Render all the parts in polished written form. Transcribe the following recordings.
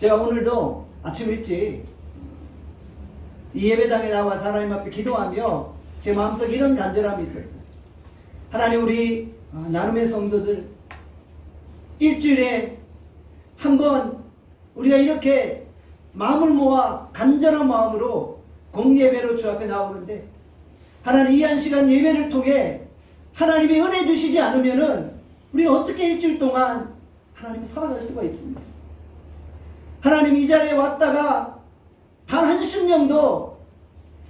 제가 오늘도 아침 일찍 이 예배당에 나와서 하나님 앞에 기도하며 제 마음속에 이런 간절함이 있었어요. 하나님, 우리 나눔의 성도들 일주일에 한 번 우리가 이렇게 마음을 모아 간절한 마음으로 공예배로 주 앞에 나오는데, 하나님 이 한 시간 예배를 통해 하나님이 은혜 주시지 않으면은 우리가 어떻게 일주일 동안 하나님이 살아갈 수가 있습니까? 하나님, 이 자리에 왔다가 단 한순간도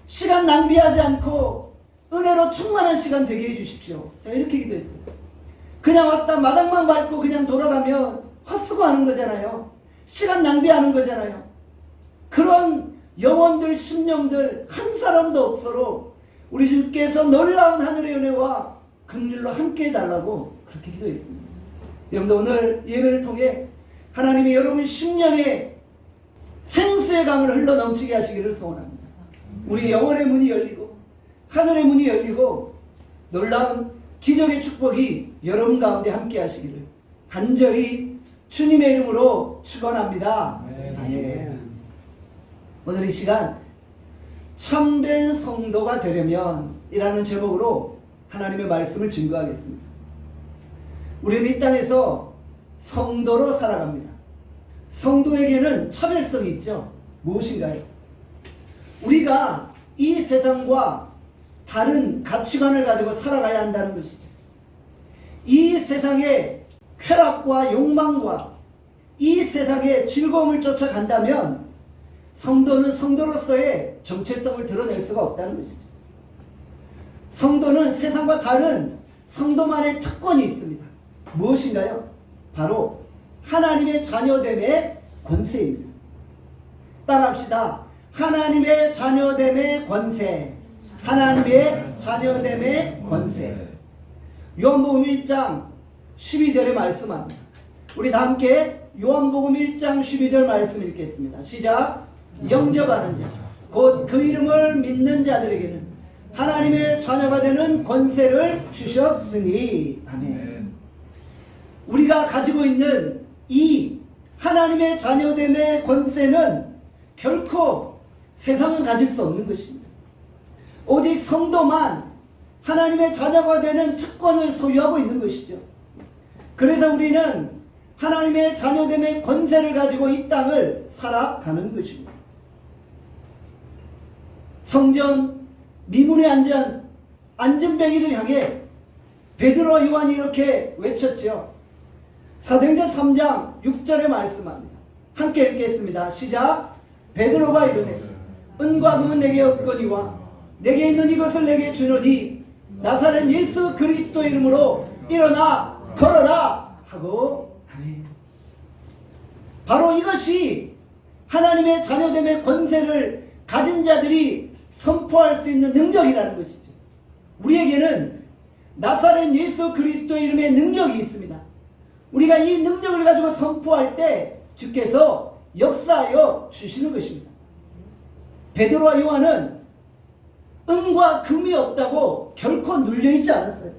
시간 낭비하지 않고 은혜로 충만한 시간 되게 해주십시오. 제가 이렇게 기도했습니다. 그냥 왔다 마당만 밟고 그냥 돌아가면 헛수고하는 거잖아요. 시간 낭비하는 거잖아요. 그런 영혼들, 심령들 한 사람도 없도록 우리 주께서 놀라운 하늘의 은혜와 긍휼로 함께 해달라고 그렇게 기도했습니다. 여러분들, 오늘 예배를 통해 하나님이 여러분 심령에 생수의 강을 흘러 넘치게 하시기를 소원합니다. 우리 영혼의 문이 열리고 하늘의 문이 열리고 놀라운 기적의 축복이 여러분 가운데 함께 하시기를 간절히 주님의 이름으로 축원합니다. 아멘. 오늘 이 시간 참된 성도가 되려면 이라는 제목으로 하나님의 말씀을 증거하겠습니다. 우리는 이 땅에서 성도로 살아갑니다. 성도에게는 차별성이 있죠. 무엇인가요? 우리가 이 세상과 다른 가치관을 가지고 살아가야 한다는 것이죠. 이 세상의 쾌락과 욕망과 이 세상의 즐거움을 쫓아간다면 성도는 성도로서의 정체성을 드러낼 수가 없다는 것이죠. 성도는 세상과 다른 성도만의 특권이 있습니다. 무엇인가요? 바로 하나님의 자녀됨의 권세입니다. 따라합시다. 하나님의 자녀됨의 권세. 하나님의 자녀됨의 권세. 요한복음 1장 12절에 말씀합니다. 우리 다 함께 요한복음 1장 12절 말씀 읽겠습니다. 시작. 영접하는 자, 곧 그 이름을 믿는 자들에게는 하나님의 자녀가 되는 권세를 주셨으니. 아멘. 우리가 가지고 있는 이 하나님의 자녀됨의 권세는 결코 세상은 가질 수 없는 것입니다. 오직 성도만 하나님의 자녀가 되는 특권을 소유하고 있는 것이죠. 그래서 우리는 하나님의 자녀됨의 권세를 가지고 이 땅을 살아가는 것입니다. 성전 미문에 앉은 안전뱅이를 향해 베드로와 요한이 이렇게 외쳤죠. 사도행전 3장 6절에 말씀합니다. 함께 읽겠습니다. 시작. 베드로가 이르되 은과 금은 내게 없거니와 내게 있는 이것을 내게 주노니 나사렛 예수 그리스도 이름으로 일어나 걸어라 하고. 아멘. 바로 이것이 하나님의 자녀됨의 권세를 가진 자들이 선포할 수 있는 능력이라는 것이죠. 우리에게는 나사렛 예수 그리스도 이름의 능력이 있습니다. 우리가 이 능력을 가지고 선포할 때 주께서 역사하여 주시는 것입니다. 베드로와 요한은 은과 금이 없다고 결코 눌려있지 않았어요.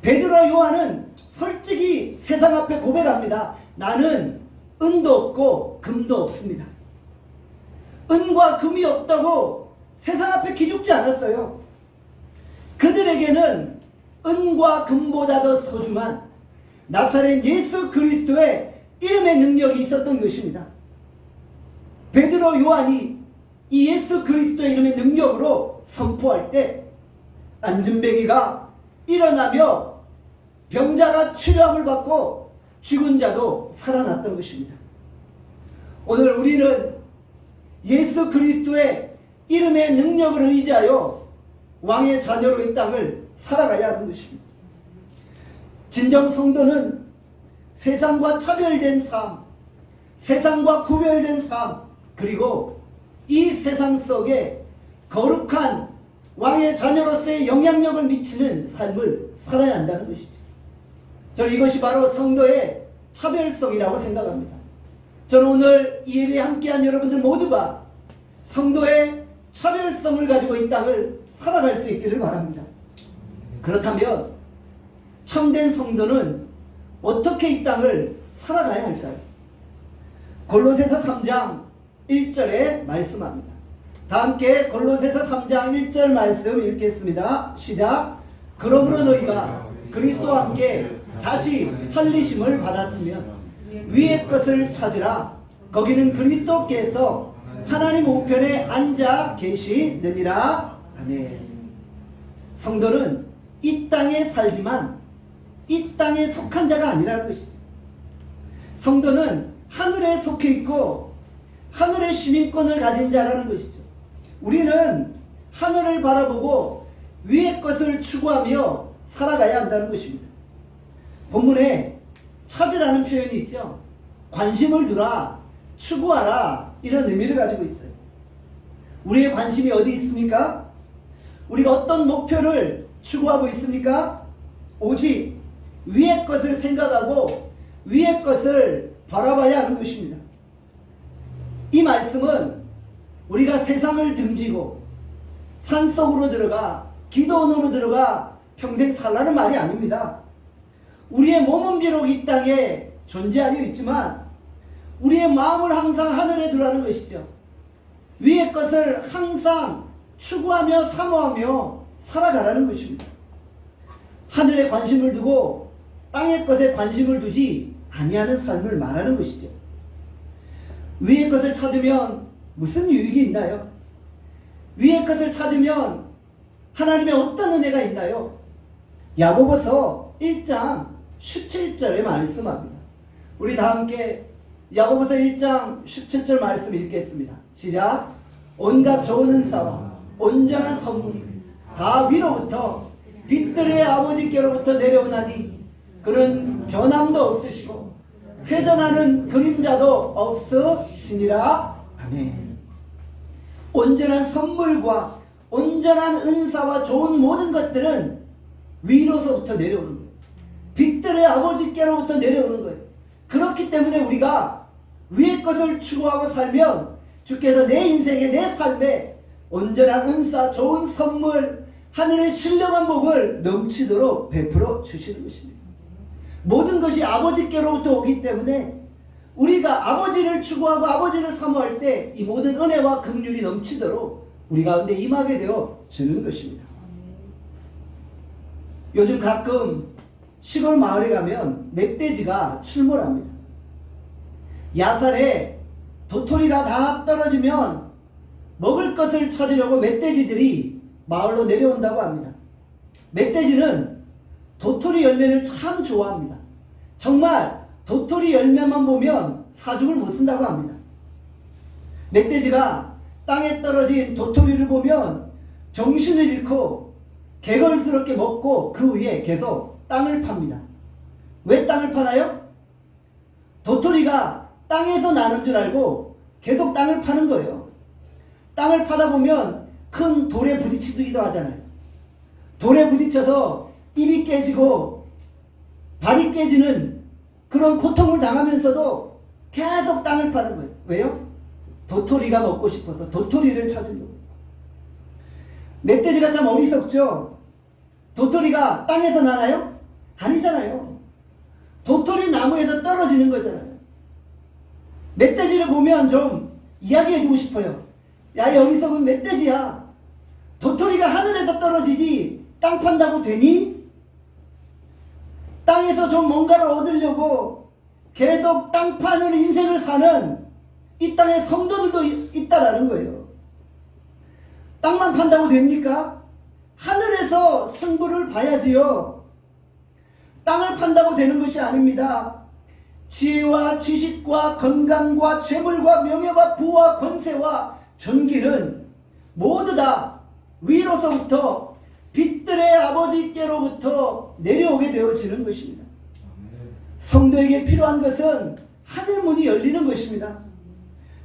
베드로와 요한은 솔직히 세상 앞에 고백합니다. 나는 은도 없고 금도 없습니다. 은과 금이 없다고 세상 앞에 기죽지 않았어요. 그들에게는 은과 금보다 더 소중한 나사렛 예수 그리스도의 이름의 능력이 있었던 것입니다. 베드로 요한이 이 예수 그리스도의 이름의 능력으로 선포할 때 안전뱅이가 일어나며 병자가 치료함을 받고 죽은 자도 살아났던 것입니다. 오늘 우리는 예수 그리스도의 이름의 능력을 의지하여 왕의 자녀로 이 땅을 살아가야 하는 것입니다. 진정 성도는 세상과 차별된 삶, 세상과 구별된 삶, 그리고 이 세상 속에 거룩한 왕의 자녀로서의 영향력을 미치는 삶을 살아야 한다는 것이죠. 저는 이것이 바로 성도의 차별성이라고 생각합니다. 저는 오늘 이 예배에 함께한 여러분들 모두가 성도의 차별성을 가지고 이 땅을 살아갈 수 있기를 바랍니다. 그렇다면 참된 성도는 어떻게 이 땅을 살아가야 할까요? 골로새서 3장 1절에 말씀합니다. 다 함께 골로새서 3장 1절 말씀 읽겠습니다. 시작. 그러므로 너희가 그리스도와 함께 다시 살리심을 받았으면 위의 것을 찾으라. 거기는 그리스도께서 하나님 우편에 앉아 계시느니라. 아멘. 성도는 이 땅에 살지만 이 땅에 속한 자가 아니라는 것이죠. 성도는 하늘에 속해 있고 하늘의 시민권을 가진 자라는 것이죠. 우리는 하늘을 바라보고 위의 것을 추구하며 살아가야 한다는 것입니다. 본문에 찾으라는 표현이 있죠. 관심을 두라, 추구하라, 이런 의미를 가지고 있어요. 우리의 관심이 어디 있습니까? 우리가 어떤 목표를 추구하고 있습니까? 오직 위의 것을 생각하고 위의 것을 바라봐야 하는 것입니다. 이 말씀은 우리가 세상을 등지고 산속으로 들어가 기도원으로 들어가 평생 살라는 말이 아닙니다. 우리의 몸은 비록 이 땅에 존재하여 있지만 우리의 마음을 항상 하늘에 두라는 것이죠. 위의 것을 항상 추구하며 사모하며 살아가라는 것입니다. 하늘에 관심을 두고 땅의 것에 관심을 두지 아니하는 삶을 말하는 것이죠. 위의 것을 찾으면 무슨 유익이 있나요? 위의 것을 찾으면 하나님의 어떤 은혜가 있나요? 야고보서 1장 17절에 말씀합니다. 우리 다 함께 야고보서 1장 17절 말씀 읽겠습니다. 시작. 온갖 좋은 은사와 온전한 선물이 다 위로부터 빛들의 아버지께로부터 내려오나니 그는 변함도 없으시고 회전하는 그림자도 없으시니라. 아멘. 온전한 선물과 온전한 은사와 좋은 모든 것들은 위로서부터 내려오는 거예요. 빛들의 아버지께로부터 내려오는 거예요. 그렇기 때문에 우리가 위의 것을 추구하고 살면 주께서 내 인생에 내 삶에 온전한 은사, 좋은 선물, 하늘의 신령한 복을 넘치도록 베풀어 주시는 것입니다. 모든 것이 아버지께로부터 오기 때문에 우리가 아버지를 추구하고 아버지를 사모할 때 이 모든 은혜와 긍휼이 넘치도록 우리 가운데 임하게 되어 주는 것입니다. 요즘 가끔 시골 마을에 가면 멧돼지가 출몰합니다. 야살에 도토리가 다 떨어지면 먹을 것을 찾으려고 멧돼지들이 마을로 내려온다고 합니다. 멧돼지는 도토리 열매를 참 좋아합니다. 정말 도토리 열매만 보면 사죽을 못 쓴다고 합니다. 멧돼지가 땅에 떨어진 도토리를 보면 정신을 잃고 개걸스럽게 먹고 그 위에 계속 땅을 팝니다. 왜 땅을 파나요? 도토리가 땅에서 나는 줄 알고 계속 땅을 파는 거예요. 땅을 파다 보면 큰 돌에 부딪히기도 하잖아요. 돌에 부딪혀서 입이 깨지고 발이 깨지는 그런 고통을 당하면서도 계속 땅을 파는 거예요. 왜요? 도토리가 먹고 싶어서 도토리를 찾으려고. 멧돼지가 참 어리석죠? 도토리가 땅에서 나나요? 아니잖아요. 도토리 나무에서 떨어지는 거잖아요. 멧돼지를 보면 좀 이야기해주고 싶어요. 야, 이 어리석은 멧돼지야. 도토리가 하늘에서 떨어지지 땅 판다고 되니? 땅에서 좀 뭔가를 얻으려고 계속 땅 파는 인생을 사는 이 땅에 성도들도 있다라는 거예요. 땅만 판다고 됩니까? 하늘에서 승부를 봐야지요. 땅을 판다고 되는 것이 아닙니다. 지혜와 지식과 건강과 재물과 명예와 부와 권세와 존귀는 모두 다 위로서부터 빛들의 아버지께로부터 내려오게 되어지는 것입니다. 성도에게 필요한 것은 하늘문이 열리는 것입니다.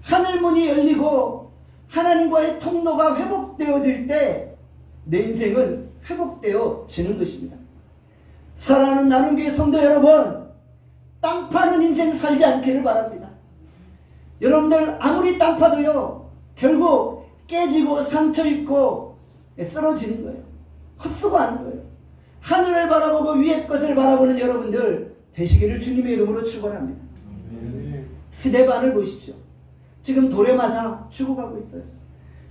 하늘문이 열리고 하나님과의 통로가 회복되어질 때 내 인생은 회복되어지는 것입니다. 사랑하는 나눔교회 성도 여러분, 땅 파는 인생 살지 않기를 바랍니다. 여러분들 아무리 땅 파도요 결국 깨지고 상처 입고 쓰러지는 거예요. 헛수고하는 거예요. 하늘을 바라보고 위의 것을 바라보는 여러분들 되시기를 주님의 이름으로 축원합니다. 스데반을 보십시오. 지금 돌에 맞아 죽어가고 있어요.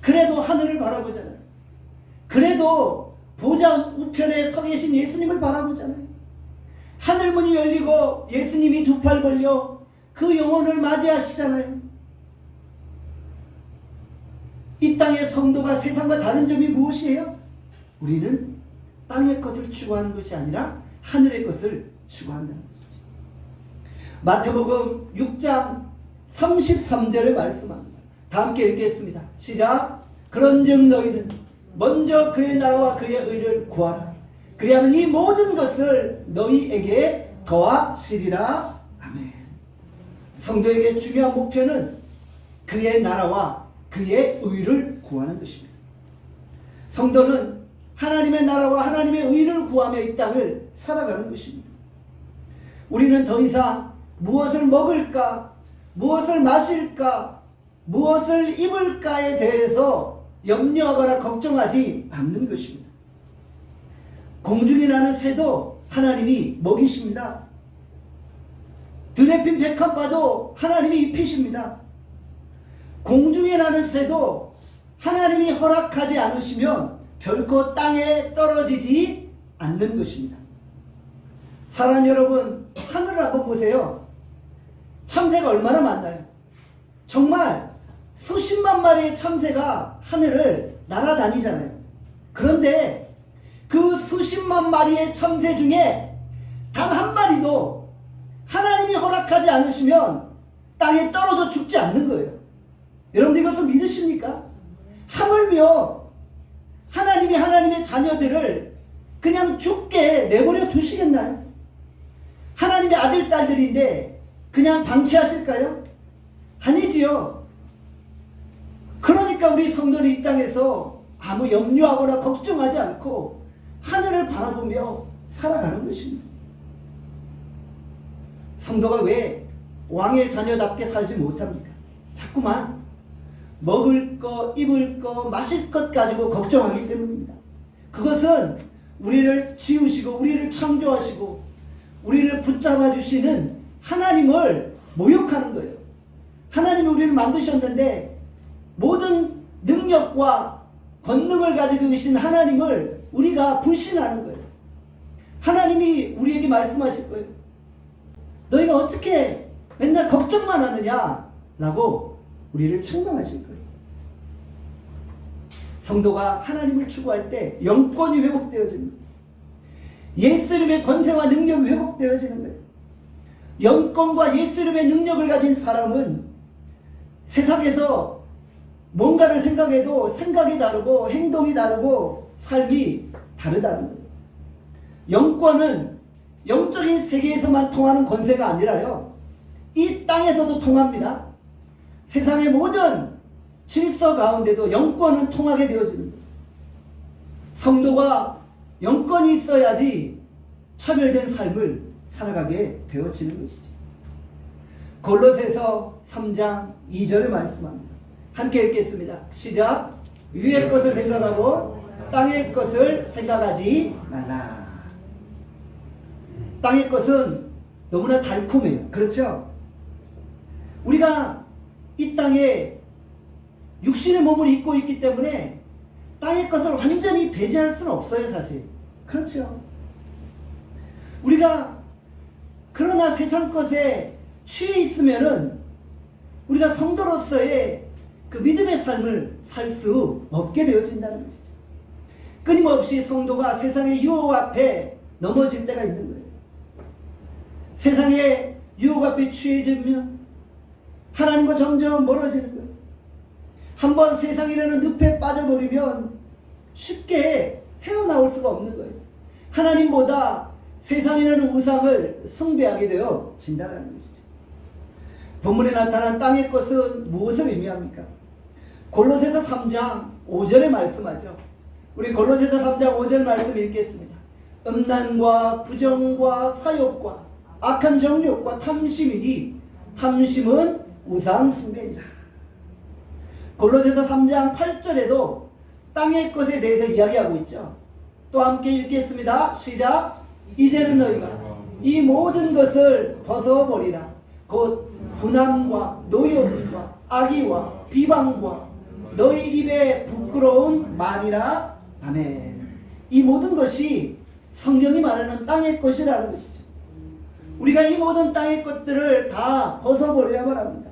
그래도 하늘을 바라보잖아요. 그래도 보좌 우편에 서 계신 예수님을 바라보잖아요. 하늘문이 열리고 예수님이 두 팔 벌려 그 영혼을 맞이하시잖아요. 이 땅의 성도가 세상과 다른 점이 무엇이에요? 우리는 땅의 것을 추구하는 것이 아니라 하늘의 것을 추구한다는 것이죠. 마태복음 6장 33절에 말씀합니다. 다 함께 읽겠습니다. 시작. 그런즉 너희는 먼저 그의 나라와 그의 의를 구하라. 그리하면 이 모든 것을 너희에게 더하시리라. 아멘. 성도에게 중요한 목표는 그의 나라와 그의 의를 구하는 것입니다. 성도는 하나님의 나라와 하나님의 의를 구하며 이 땅을 살아가는 것입니다. 우리는 더 이상 무엇을 먹을까, 무엇을 마실까, 무엇을 입을까에 대해서 염려하거나 걱정하지 않는 것입니다. 공중에 나는 새도 하나님이 먹이십니다. 들에 핀 백합화도 하나님이 입히십니다. 공중에 나는 새도 하나님이 허락하지 않으시면 결코 땅에 떨어지지 않는 것입니다. 사랑 여러분, 하늘을 한번 보세요. 참새가 얼마나 많나요? 정말 수십만 마리의 참새가 하늘을 날아다니잖아요. 그런데 그 수십만 마리의 참새 중에 단 한 마리도 하나님이 허락하지 않으시면 땅에 떨어져 죽지 않는 거예요. 여러분들 이것을 믿으십니까? 하물며 하나님이 하나님의 자녀들을 그냥 죽게 내버려 두시겠나요? 하나님의 아들, 딸들인데 그냥 방치하실까요? 아니지요. 그러니까 우리 성도는 이 땅에서 아무 염려하거나 걱정하지 않고 하늘을 바라보며 살아가는 것입니다. 성도가 왜 왕의 자녀답게 살지 못합니까? 자꾸만 먹을 것, 입을 것, 마실 것 가지고 걱정하기 때문입니다. 그것은 우리를 지으시고 우리를 창조하시고 우리를 붙잡아 주시는 하나님을 모욕하는 거예요. 하나님이 우리를 만드셨는데 모든 능력과 권능을 가지고 계신 하나님을 우리가 불신하는 거예요. 하나님이 우리에게 말씀하실 거예요. 너희가 어떻게 맨날 걱정만 하느냐? 라고 우리를 책망하실 거예요. 성도가 하나님을 추구할 때 영권이 회복되어지는 거예요. 예수 이름의 권세와 능력이 회복되어지는 거예요. 영권과 예수 이름의 능력을 가진 사람은 세상에서 뭔가를 생각해도 생각이 다르고 행동이 다르고 삶이 다르다는 거예요. 영권은 영적인 세계에서만 통하는 권세가 아니라요, 이 땅에서도 통합니다. 세상의 모든 질서 가운데도 영권은 통하게 되어지는 거예요. 성도가 영권이 있어야지 차별된 삶을 살아가게 되어지는 것이죠. 골로새서 3장 2절을 말씀합니다. 함께 읽겠습니다. 시작. 위의 것을 생각하고 땅의 것을 생각하지 말라. 땅의 것은 너무나 달콤해요. 그렇죠? 우리가 이 땅에 육신의 몸을 입고 있기 때문에 땅의 것을 완전히 배제할 수는 없어요, 사실. 그렇죠? 우리가 그러나 세상 것에 취해 있으면은 우리가 성도로서의 그 믿음의 삶을 살 수 없게 되어진다는 것이죠. 끊임없이 성도가 세상의 유혹 앞에 넘어질 때가 있는 거예요. 세상의 유혹 앞에 취해지면 하나님과 점점 멀어지는 거예요. 한번 세상이라는 늪에 빠져버리면 쉽게 헤어나올 수가 없는 거예요. 하나님보다 세상이라는 우상을 숭배하게 되어 진다는 것이죠. 본문에 나타난 땅의 것은 무엇을 의미합니까? 골로새서 3장 5절에 말씀하죠. 우리 골로새서 3장 5절 말씀 읽겠습니다. 음란과 부정과 사욕과 악한 정욕과 탐심이니 탐심은 우상 숭배니라. 골로새서 3장 8절에도 땅의 것에 대해서 이야기하고 있죠. 또 함께 읽겠습니다. 시작. 이제는 너희가 이 모든 것을 벗어버리라. 곧 분함과 노여움과 악의와 비방과 너희 입에 부끄러운 말이라. 아멘. 이 모든 것이 성경이 말하는 땅의 것이라는 것이죠. 우리가 이 모든 땅의 것들을 다 벗어버려야만 합니다.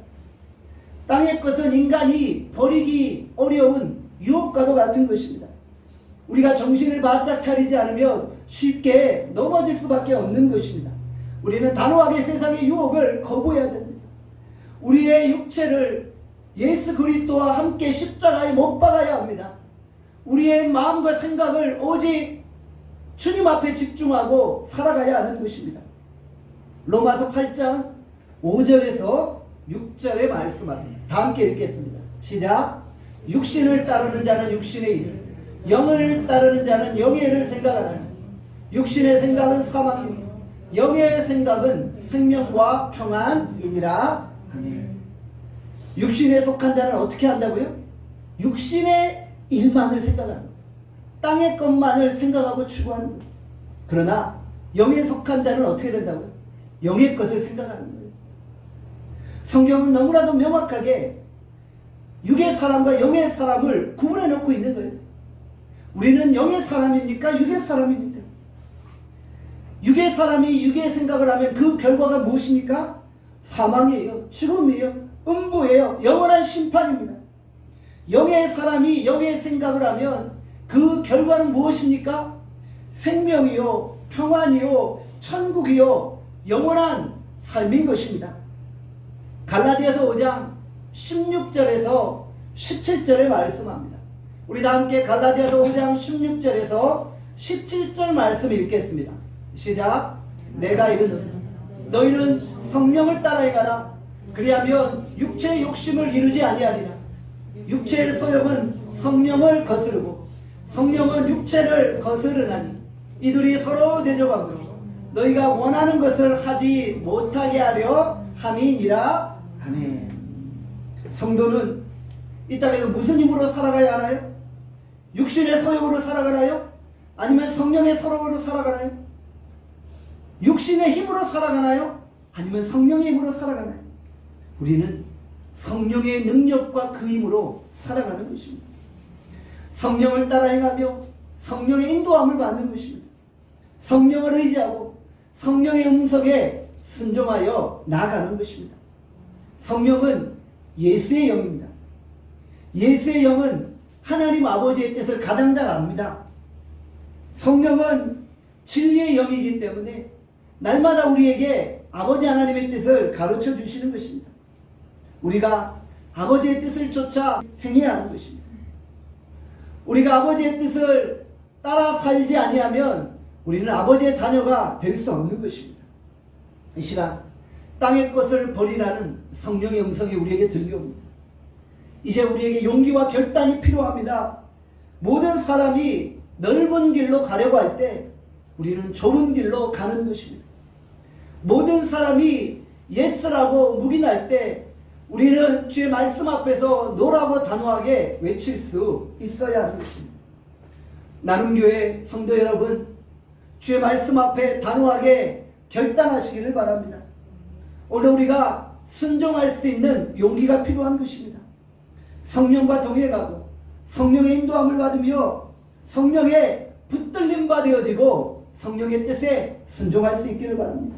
땅의 것은 인간이 버리기 어려운 유혹과도 같은 것입니다. 우리가 정신을 바짝 차리지 않으면 쉽게 넘어질 수밖에 없는 것입니다. 우리는 단호하게 세상의 유혹을 거부해야 됩니다. 우리의 육체를 예수 그리스도와 함께 십자가에 못 박아야 합니다. 우리의 마음과 생각을 오직 주님 앞에 집중하고 살아가야 하는 것입니다. 로마서 8장 5절에서 6절에 말씀합니다. 다 함께 읽겠습니다. 시작. 육신을 따르는 자는 육신의 일을, 영을 따르는 자는 영의 일을 생각하나니 육신의 생각은 사망이요 영의 생각은 생명과 평안이니라. 아멘. 육신에 속한 자는 어떻게 한다고요? 육신의 일만을 생각하는 거예요. 땅의 것만을 생각하고 추구하는 거예요. 그러나 영에 속한 자는 어떻게 된다고요? 영의 것을 생각하는 거예요. 성경은 너무나도 명확하게 육의 사람과 영의 사람을 구분해 놓고 있는 거예요. 우리는 영의 사람입니까? 육의 사람입니까? 육의 사람이 육의 생각을 하면 그 결과가 무엇입니까? 사망이에요. 죽음이에요. 음부예요. 영원한 심판입니다. 영의 사람이 영의 생각을 하면 그 결과는 무엇입니까? 생명이요, 평안이요, 천국이요, 영원한 삶인 것입니다. 갈라디아서 5장 16절에서 17절에 말씀합니다. 우리 다 함께 갈라디아서 5장 16절에서 17절 말씀 읽겠습니다. 시작. 내가 이르는 너희는 성령을 따라 행하라. 그리하면 육체의 욕심을 이루지 아니하리라. 육체의 소욕은 성령을 거스르고 성령은 육체를 거스르나니 이들이 서로 대적함으로 너희가 원하는 것을 하지 못하게 하려 함이니라. 아멘. 성도는 이 땅에서 무슨 힘으로 살아가야 하나요? 육신의 소욕으로 살아가나요? 아니면 성령의 소욕으로 살아가나요? 육신의 힘으로 살아가나요? 아니면 성령의 힘으로 살아가나요? 우리는 성령의 능력과 그 힘으로 살아가는 것입니다. 성령을 따라 행하며 성령의 인도함을 받는 것입니다. 성령을 의지하고 성령의 음성에 순종하여 나아가는 것입니다. 성령은 예수의 영입니다. 예수의 영은 하나님 아버지의 뜻을 가장 잘 압니다. 성령은 진리의 영이기 때문에 날마다 우리에게 아버지 하나님의 뜻을 가르쳐 주시는 것입니다. 우리가 아버지의 뜻을 쫓아 행해야 하는 것입니다. 우리가 아버지의 뜻을 따라 살지 아니하면 우리는 아버지의 자녀가 될 수 없는 것입니다. 이 시간 땅의 것을 버리라는 성령의 음성이 우리에게 들려옵니다. 이제 우리에게 용기와 결단이 필요합니다. 모든 사람이 넓은 길로 가려고 할 때 우리는 좁은 길로 가는 것입니다. 모든 사람이 예스라고 묵인할 때 우리는 주의 말씀 앞에서 노라고 단호하게 외칠 수 있어야 하는 것입니다. 나눔교회 성도 여러분, 주의 말씀 앞에 단호하게 결단하시기를 바랍니다. 오늘 우리가 순종할 수 있는 용기가 필요한 것입니다. 성령과 동행하고 성령의 인도함을 받으며 성령의 붙들림바 되어지고 성령의 뜻에 순종할 수 있기를 바랍니다.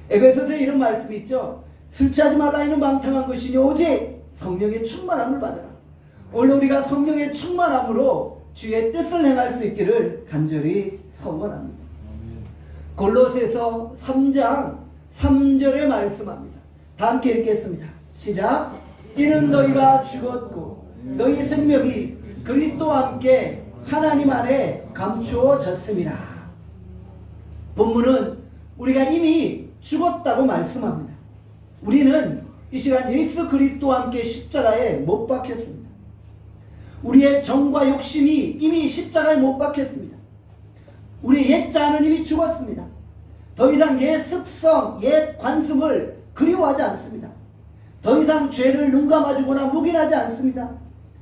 에베소서에 이런 말씀이 있죠. 술 취하지 말라 이는 방탕한 것이니 오직 성령의 충만함을 받으라. 오늘 우리가 성령의 충만함으로 주의 뜻을 행할 수 있기를 간절히 소원합니다. 골로새서 3장 3절에 말씀합니다. 다 함께 읽겠습니다. 시작. 이는 너희가 죽었고 너희 생명이 그리스도와 함께 하나님 안에 감추어졌습니다. 본문은 우리가 이미 죽었다고 말씀합니다. 우리는 이 시간 예수 그리스도와 함께 십자가에 못 박혔습니다. 우리의 정과 욕심이 이미 십자가에 못 박혔습니다. 우리의 옛 자는 이미 죽었습니다. 더 이상 옛 습성, 옛 관습을 그리워하지 않습니다. 더 이상 죄를 눈감아주거나 묵인하지 않습니다.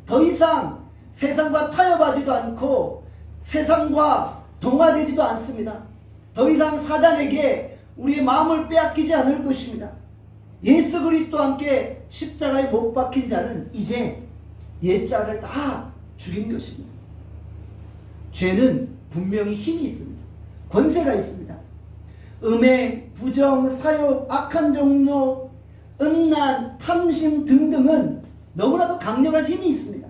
더 이상 세상과 타협하지도 않고 세상과 동화되지도 않습니다. 더 이상 사단에게 우리의 마음을 빼앗기지 않을 것입니다. 예수 그리스도와 함께 십자가에 못 박힌 자는 이제 옛자를 다 죽인 것입니다. 죄는 분명히 힘이 있습니다. 권세가 있습니다. 음행, 부정, 사욕, 악한 종로, 음란, 탐심 등등은 너무나도 강력한 힘이 있습니다.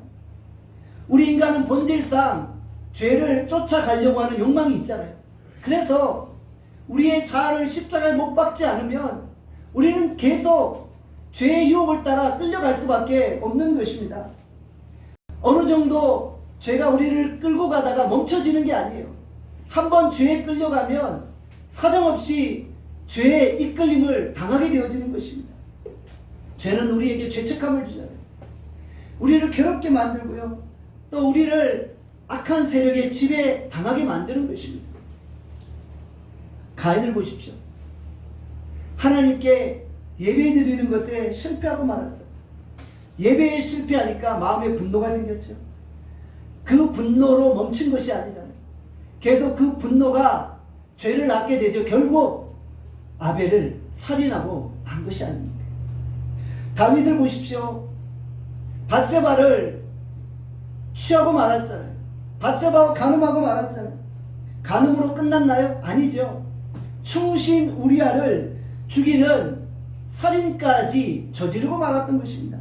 우리 인간은 본질상 죄를 쫓아가려고 하는 욕망이 있잖아요. 그래서 우리의 자아를 십자가에 못 박지 않으면 우리는 계속 죄의 유혹을 따라 끌려갈 수밖에 없는 것입니다. 어느 정도 죄가 우리를 끌고 가다가 멈춰지는 게 아니에요. 한번 죄에 끌려가면 사정없이 죄의 이끌림을 당하게 되어지는 것입니다. 죄는 우리에게 죄책감을 주잖아요. 우리를 괴롭게 만들고요. 또 우리를 악한 세력의 지배에 당하게 만드는 것입니다. 가인을 보십시오. 하나님께 예배드리는 것에 실패하고 말았어요. 예배에 실패하니까 마음에 분노가 생겼죠. 그 분노로 멈춘 것이 아니잖아요. 계속 그 분노가 죄를 낳게 되죠. 결국 아벨을 살인하고 한 것이 아닙니다. 다윗을 보십시오. 밧세바를 취하고 말았잖아요. 밧세바와 간음하고 말았잖아요. 간음으로 끝났나요? 아니죠. 충신 우리아를 죽이는 살인까지 저지르고 말았던 것입니다.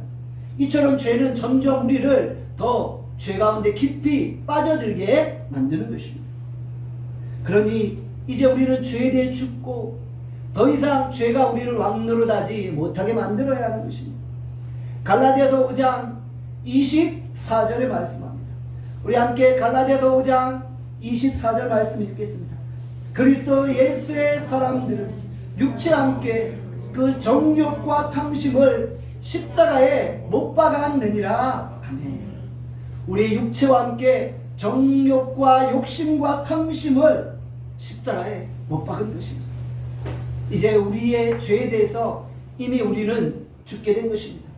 이처럼 죄는 점점 우리를 더 죄 가운데 깊이 빠져들게 만드는 것입니다. 그러니 이제 우리는 죄에 대해 죽고 더 이상 죄가 우리를 왕노릇하지 못하게 만들어야 하는 것입니다. 갈라디아서 5장 24절에 말씀합니다. 우리 함께 갈라디아서 5장 24절 말씀 읽겠습니다. 그리스도 예수의 사람들은 육체와 함께 그 정욕과 탐심을 십자가에 못 박았느니라. 아멘. 우리의 육체와 함께 정욕과 욕심과 탐심을 십자가에 못 박은 것입니다. 이제 우리의 죄에 대해서 이미 우리는 죽게 된 것입니다.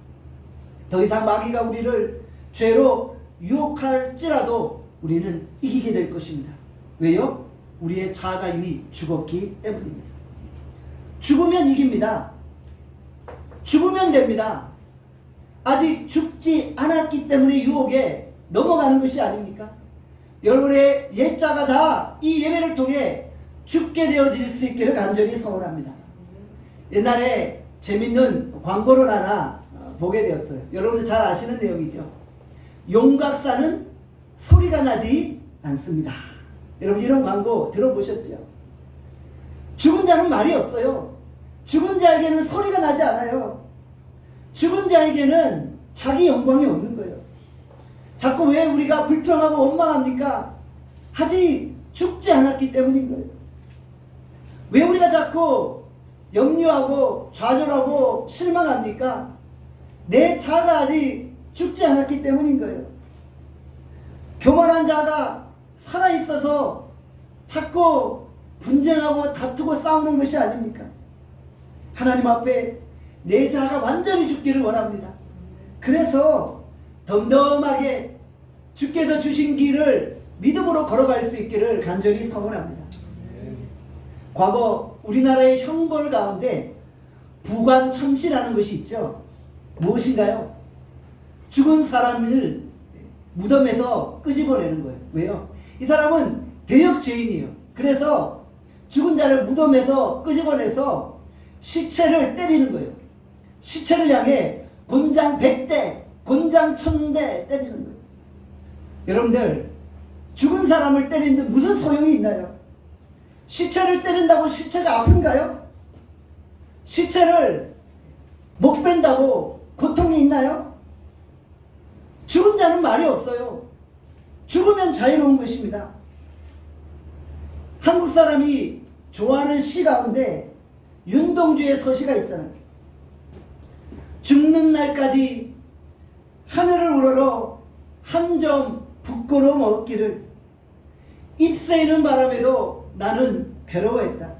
더 이상 마귀가 우리를 죄로 유혹할지라도 우리는 이기게 될 것입니다. 왜요? 우리의 자아가 이미 죽었기 때문입니다. 죽으면 이깁니다. 죽으면 됩니다. 아직 죽지 않았기 때문에 유혹에 넘어가는 것이 아닙니까? 여러분의 옛자가 다 이 예배를 통해 죽게 되어질 수 있기를 간절히 소원합니다. 옛날에 재밌는 광고를 하나 보게 되었어요. 여러분들 잘 아시는 내용이죠. 용각사는 소리가 나지 않습니다. 여러분 이런 광고 들어보셨죠? 죽은 자는 말이 없어요. 죽은 자에게는 소리가 나지 않아요. 죽은 자에게는 자기 영광이 없는 거예요. 자꾸 왜 우리가 불평하고 원망합니까? 아직 죽지 않았기 때문인 거예요. 왜 우리가 자꾸 염려하고 좌절하고 실망합니까? 내 자가 아직 죽지 않았기 때문인 거예요. 교만한 자가 살아있어서 자꾸 분쟁하고 다투고 싸우는 것이 아닙니까? 하나님 앞에 내 자가 완전히 죽기를 원합니다. 그래서 덤덤하게 주께서 주신 길을 믿음으로 걸어갈 수 있기를 간절히 소원합니다. 과거 우리나라의 형벌 가운데 부관참시라는 것이 있죠. 무엇인가요? 죽은 사람을 무덤에서 끄집어내는 거예요. 왜요? 이 사람은 대역 죄인이에요. 그래서 죽은 자를 무덤에서 끄집어내서 시체를 때리는 거예요. 시체를 향해 곤장 100대, 곤장 1000대 때리는 거예요. 여러분들, 죽은 사람을 때리는데 무슨 소용이 있나요? 시체를 때린다고 시체가 아픈가요? 시체를 못 뺀다고 고통이 있나요? 죽은 자는 말이 없어요. 죽으면 자유로운 것입니다. 한국 사람이 좋아하는 시 가운데 윤동주의 서시가 있잖아요. 죽는 날까지 하늘을 우러러 한 점 부끄러움 없기를 잎새이는 바람에도 나는 괴로워했다.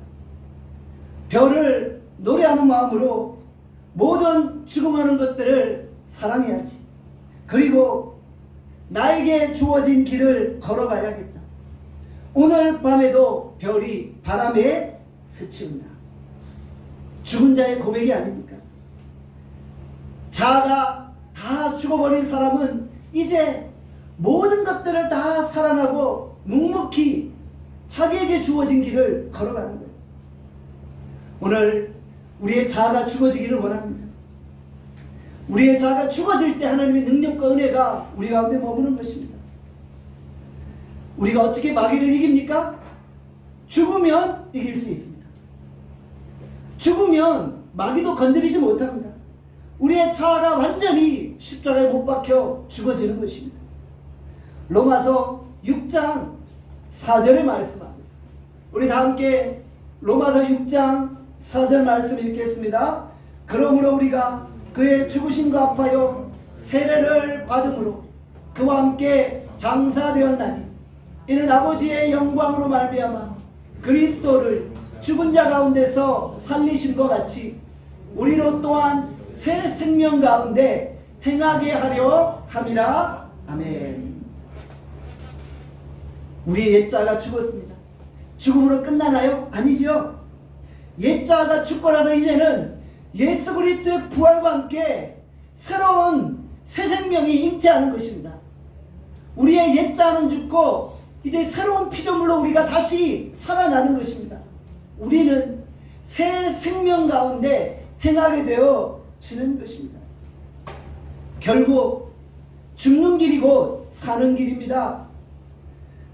별을 노래하는 마음으로 모든 죽어가는 것들을 사랑해야지. 그리고 나에게 주어진 길을 걸어가야겠다. 오늘 밤에도 별이 바람에 스치운다. 죽은 자의 고백이 아닙니까? 자아가 다 죽어버린 사람은 이제 모든 것들을 다 살아나고 묵묵히 자기에게 주어진 길을 걸어가는 거예요. 오늘 우리의 자아가 죽어지기를 원합니다. 우리의 자아가 죽어질 때 하나님의 능력과 은혜가 우리 가운데 머무는 것입니다. 우리가 어떻게 마귀를 이깁니까? 죽으면 이길 수 있습니다. 죽으면 마귀도 건드리지 못합니다. 우리의 자아가 완전히 십자가에 못 박혀 죽어지는 것입니다. 로마서 6장 4절의 말씀합니다. 우리 다 함께 로마서 6장 4절 말씀 읽겠습니다. 그러므로 우리가 그의 죽으심과 합하여 세례를 받음으로 그와 함께 장사되었나니 이는 아버지의 영광으로 말미암아 그리스도를 죽은 자 가운데서 살리심과 같이 우리로 또한 새 생명 가운데 행하게 하려 함이라. 아멘. 우리의 옛자가 죽었습니다. 죽음으로 끝나나요? 아니죠. 옛자가 죽고 나서 이제는 예수 그리스도의 부활과 함께 새로운 새 생명이 잉태하는 것입니다. 우리의 옛자는 죽고 이제 새로운 피조물로 우리가 다시 살아나는 것입니다. 우리는 새 생명 가운데 행하게 되어지는 것입니다. 결국 죽는 길이 곧 사는 길입니다.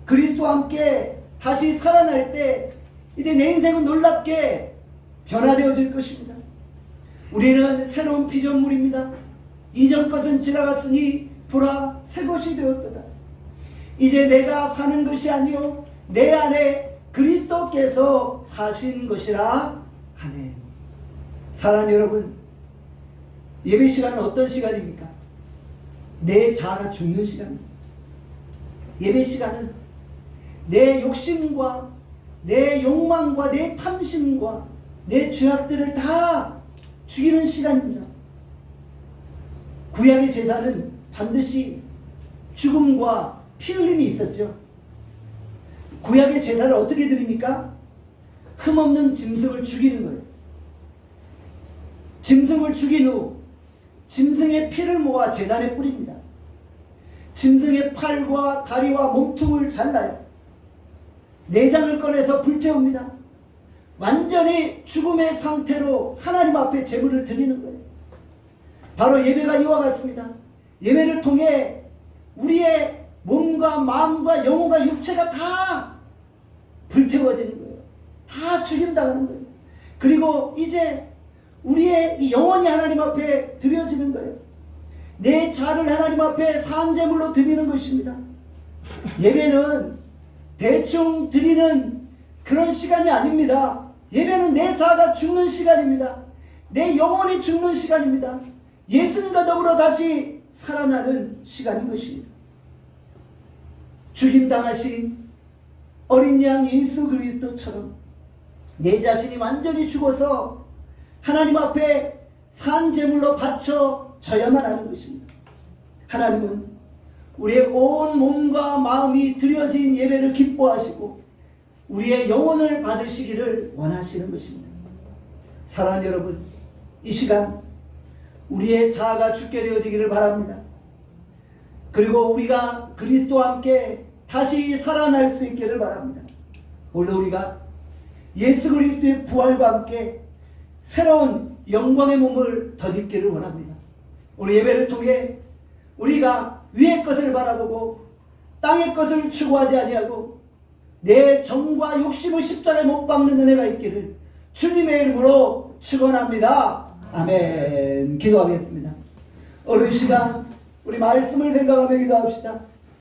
그리스도와 함께 다시 살아날 때 이제 내 인생은 놀랍게 변화되어질 것입니다. 우리는 새로운 피조물입니다. 이전 것은 지나갔으니 보라 새 것이 되었도다. 이제 내가 사는 것이 아니요 내 안에 그리스도께서 사신 것이라. 아멘. 사랑하는 여러분, 예배 시간은 어떤 시간입니까? 내 자아가 죽는 시간입니다. 예배 시간은 내 욕심과 내 욕망과 내 탐심과 내 죄악들을 다 죽이는 시간입니다. 구약의 제사는 반드시 죽음과 피 흘림이 있었죠. 구약의 제사를 어떻게 드립니까? 흠없는 짐승을 죽이는 거예요. 짐승을 죽인 후 짐승의 피를 모아 제단에 뿌립니다. 짐승의 팔과 다리와 몸통을 잘라요. 내장을 꺼내서 불태웁니다. 완전히 죽음의 상태로 하나님 앞에 제물을 드리는 거예요. 바로 예배가 이와 같습니다. 예배를 통해 우리의 몸과 마음과 영혼과 육체가 다 불태워지는 거예요. 다 죽임당하는 거예요. 그리고 이제 우리의 이 영혼이 하나님 앞에 드려지는 거예요. 내 자를 하나님 앞에 산제물로 드리는 것입니다. 예배는 대충 드리는 그런 시간이 아닙니다. 예배는 내 자가 죽는 시간입니다. 내 영혼이 죽는 시간입니다. 예수님과 더불어 다시 살아나는 시간인 것입니다. 죽임당하신 어린 양 예수 그리스도처럼 내 자신이 완전히 죽어서 하나님 앞에 산 제물로 바쳐져야만 하는 것입니다. 하나님은 우리의 온 몸과 마음이 드려진 예배를 기뻐하시고 우리의 영혼을 받으시기를 원하시는 것입니다. 사랑하는 여러분, 이 시간 우리의 자아가 죽게 되어지기를 바랍니다. 그리고 우리가 그리스도와 함께 다시 살아날 수 있기를 바랍니다. 오늘 우리가 예수 그리스도의 부활과 함께 새로운 영광의 몸을 덧입기를 원합니다. 오늘 예배를 통해 우리가 위의 것을 바라보고 땅의 것을 추구하지 아니하고 내 정과 욕심을 십자가에 못 박는 은혜가 있기를 주님의 이름으로 축원합니다. 아멘. 기도하겠습니다. 오늘 이 시간 우리 말씀을 생각하며 기도합시다.